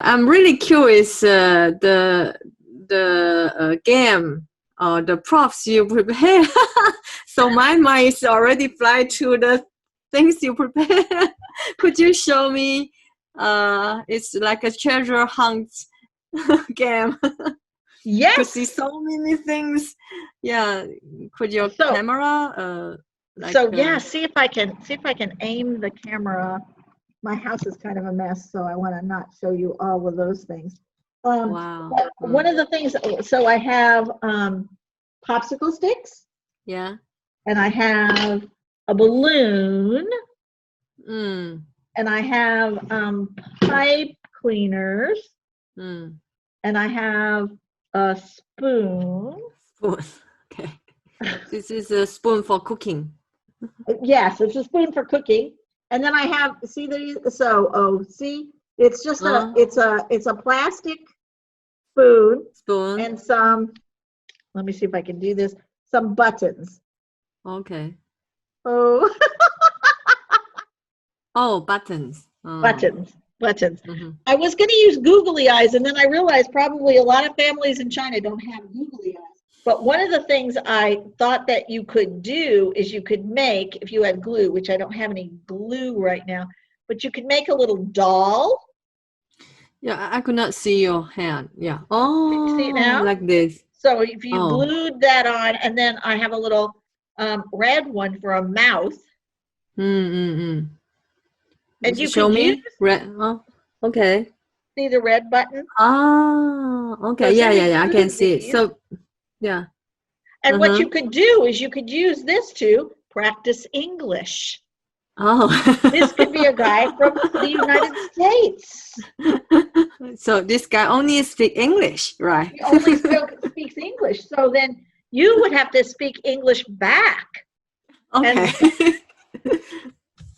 I'm really curious the game or the props you prepare. So my mind is already fly to the things you prepare. Could you show me? It's like a treasure hunt game. Yes. To see so many things. Yeah. Could your camera see if I can aim the camera. My house is kind of a mess, so I want to not show you all of those things. Wow. One of the things, so I have popsicle sticks. Yeah. And I have a balloon. And I have pipe cleaners. And I have a spoon. Okay. This is a spoon for cooking. Yes, it's a spoon for cooking. And then I have, see these, it's just it's a plastic spoon and some, let me see if I can do this, some buttons. Okay. Oh. Oh, buttons. Buttons. Mm-hmm. I was going to use googly eyes, and then I realized probably a lot of families in China don't have googly eyes. But one of the things I thought that you could do is you could make, if you had glue, which I don't have any glue right now, but you could make a little doll. Yeah, I could not see your hand. Yeah. Oh, see it now? Like this. So if you glued that on, and then I have a little red one for a mouth. And you show me red. Oh, okay. See the red button? Oh, okay. So yeah. I can see it. So, yeah. And what you could do is you could use this to practice English. Oh. This could be a guy from the United States. So this guy only speaks English, right? He only speaks English. So then you would have to speak English back. Okay. And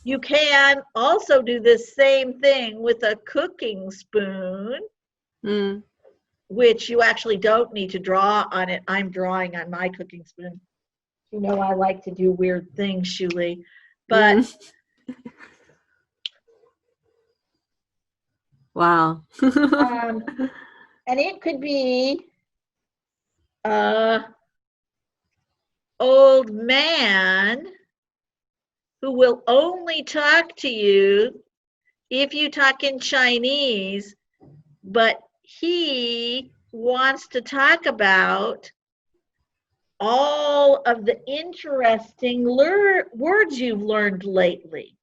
you can also do the same thing with a cooking spoon, which you actually don't need to draw on it. I'm drawing on my cooking spoon. You know, I like to do weird things, Shuli. But wow. And it could be old man who will only talk to you if you talk in Chinese, but he wants to talk about all of the interesting words you've learned lately.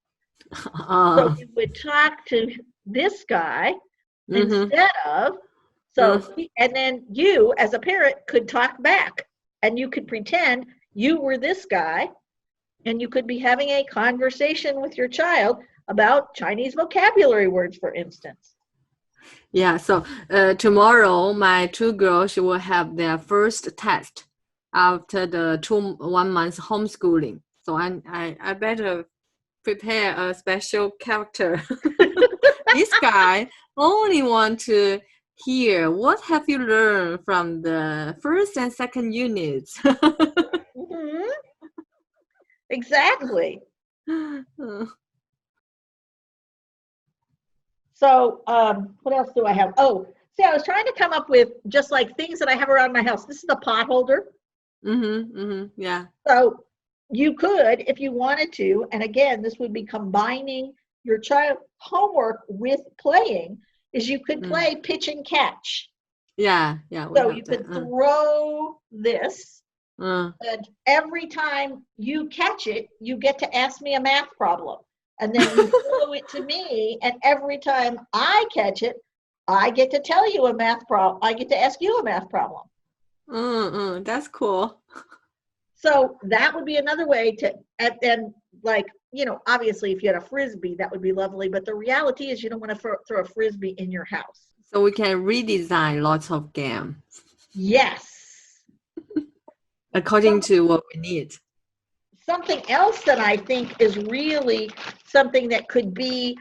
So you would talk to this guy instead of, and then you as a parent could talk back, and you could pretend you were this guy, and you could be having a conversation with your child about Chinese vocabulary words, for instance. Yeah, so tomorrow my two girls will have their first test after the 1 month homeschooling. So I better prepare a special character. This guy only want to hear what have you learned from the first and second units. Exactly. So what else do I have? Oh, see, I was trying to come up with just like things that I have around my house. This is a pot holder. Yeah. So you could, if you wanted to, and again, this would be combining your child homework with playing, is you could play pitch and catch. Yeah. So you could throw this, and every time you catch it, you get to ask me a math problem. And then you throw it to me, and every time I catch it, I get to tell you a math problem. I get to ask you a math problem. That's cool. So that would be another way to, and like, you know, obviously if you had a Frisbee, that would be lovely. But the reality is you don't want to throw a Frisbee in your house. So we can redesign lots of games. Yes. According to what we need. Something else that I think is really something that could be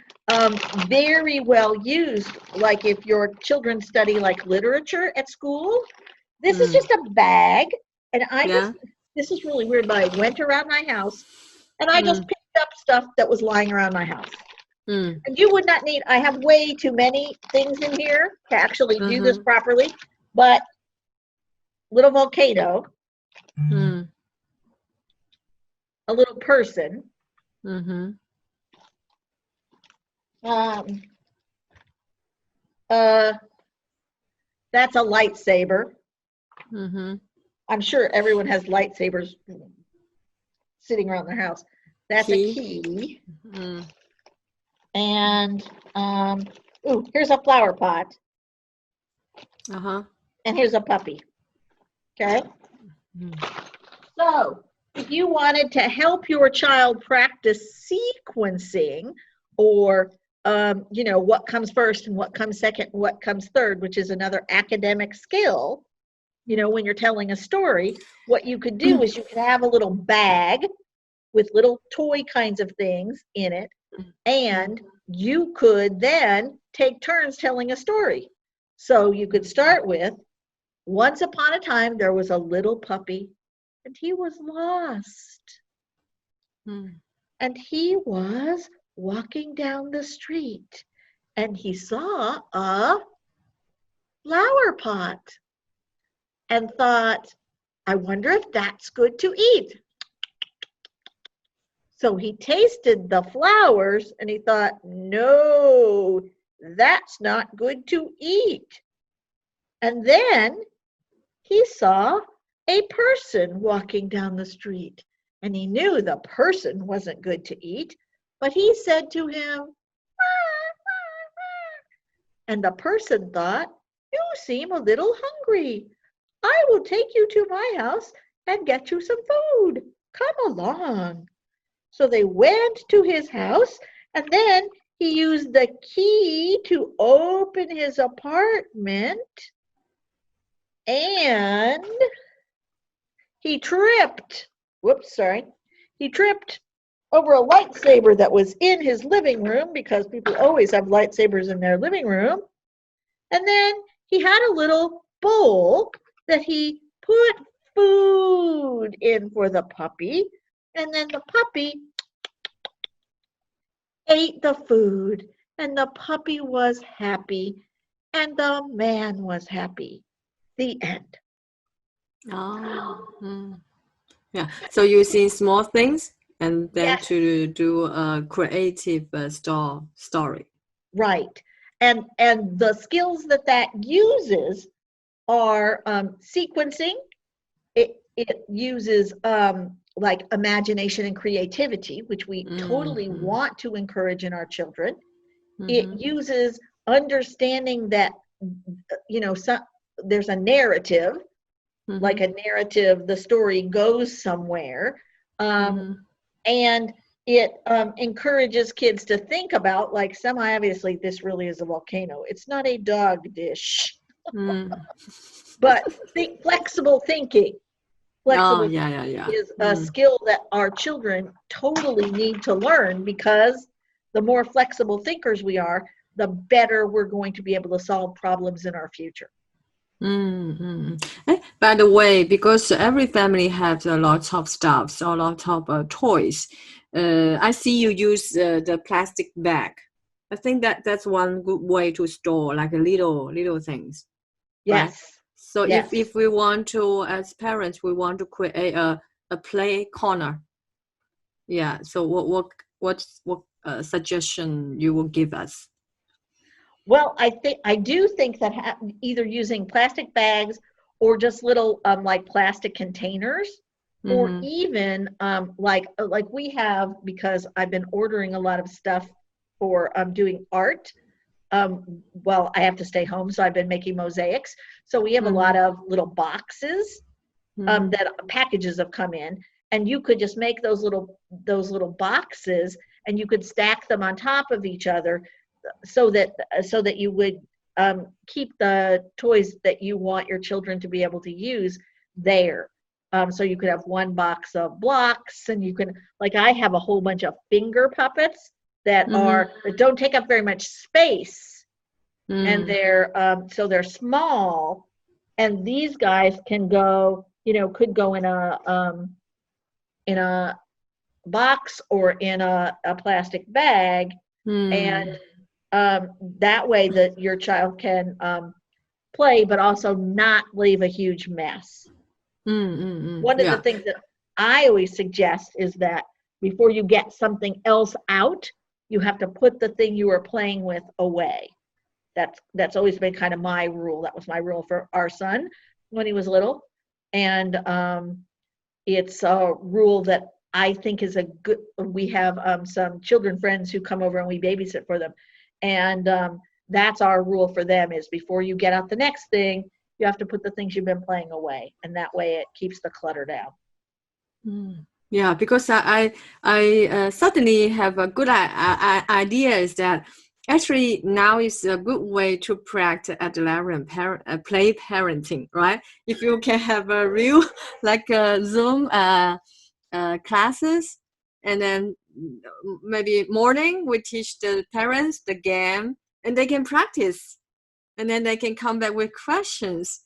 very well used, like if your children study like literature at school, this is just a bag, and this is really weird, but I went around my house and I just picked up stuff that was lying around my house. Mm. And you would not need, I have way too many things in here to actually do this properly, but little volcano, Mm. a little person, Mm-hmm. that's a lightsaber. Mm-hmm. I'm sure everyone has lightsabers sitting around their house. That's a key. Mm. And ooh, here's a flower pot. Uh-huh. And here's a puppy. Okay. Mm. So if you wanted to help your child practice sequencing, or you know, what comes first and what comes second and what comes third, which is another academic skill, you know, when you're telling a story, what you could do is you could have a little bag with little toy kinds of things in it, and you could then take turns telling a story. So you could start with, once upon a time there was a little puppy and he was lost. Mm. And he was walking down the street and he saw a flower pot and thought, I wonder if that's good to eat. So he tasted the flowers and he thought, no, that's not good to eat. And then he saw a person walking down the street and he knew the person wasn't good to eat, but he said to him, "Wah, wah, wah." And the person thought, you seem a little hungry. I will take you to my house and get you some food. Come along. So they went to his house, and then he used the key to open his apartment, and he tripped. He tripped over a lightsaber that was in his living room, because people always have lightsabers in their living room. And then he had a little bowl that he put food in for the puppy, and then the puppy ate the food, and the puppy was happy, and the man was happy. The end. Oh. Mm. Yeah. So using small things and then Yes. to do a creative story. Right. And the skills that uses are sequencing. It uses like imagination and creativity, which we totally want to encourage in our children. It uses understanding that, you know, there's a narrative, like a narrative, the story goes somewhere. And it encourages kids to think about, like, semi-obviously, this really is a volcano. It's not a dog dish. But flexible thinking. Flexible thinking is a skill that our children totally need to learn, because the more flexible thinkers we are, the better we're going to be able to solve problems in our future. By the way, because every family has a lot of stuff, so a lot of toys, I see you use the plastic bag. I think that's one good way to store like little things. Yes. Right? So yes. if we want to, as parents, we want to create a play corner. Yeah. So what suggestion you will give us? Well, I do think that either using plastic bags or just little like plastic containers, or even like we have, because I've been ordering a lot of stuff for doing art. Well, I have to stay home, so I've been making mosaics. So we have a lot of little boxes that packages have come in, and you could just make those little boxes, and you could stack them on top of each other, so that you would keep the toys that you want your children to be able to use there. So you could have one box of blocks, and you can, like, I have a whole bunch of finger puppets that don't take up very much space, and they're so they're small, and these guys can go, could go in a box or in a plastic bag, And that way that your child can play, but also not leave a huge mess. One of the things that I always suggest is that before you get something else out, you have to put the thing you were playing with away. That's always been kind of my rule. That was my rule for our son when he was little. And it's a rule that I think is a good, we have some children friends who come over and we babysit for them. And that's our rule for them, is before you get out the next thing, you have to put the things you've been playing away. And that way it keeps the clutter down. Yeah, because I suddenly have a good idea is that actually now is a good way to practice Adlerian play parenting, right? If you can have a real like Zoom classes, and then maybe morning we teach the parents the game and they can practice, and then they can come back with questions.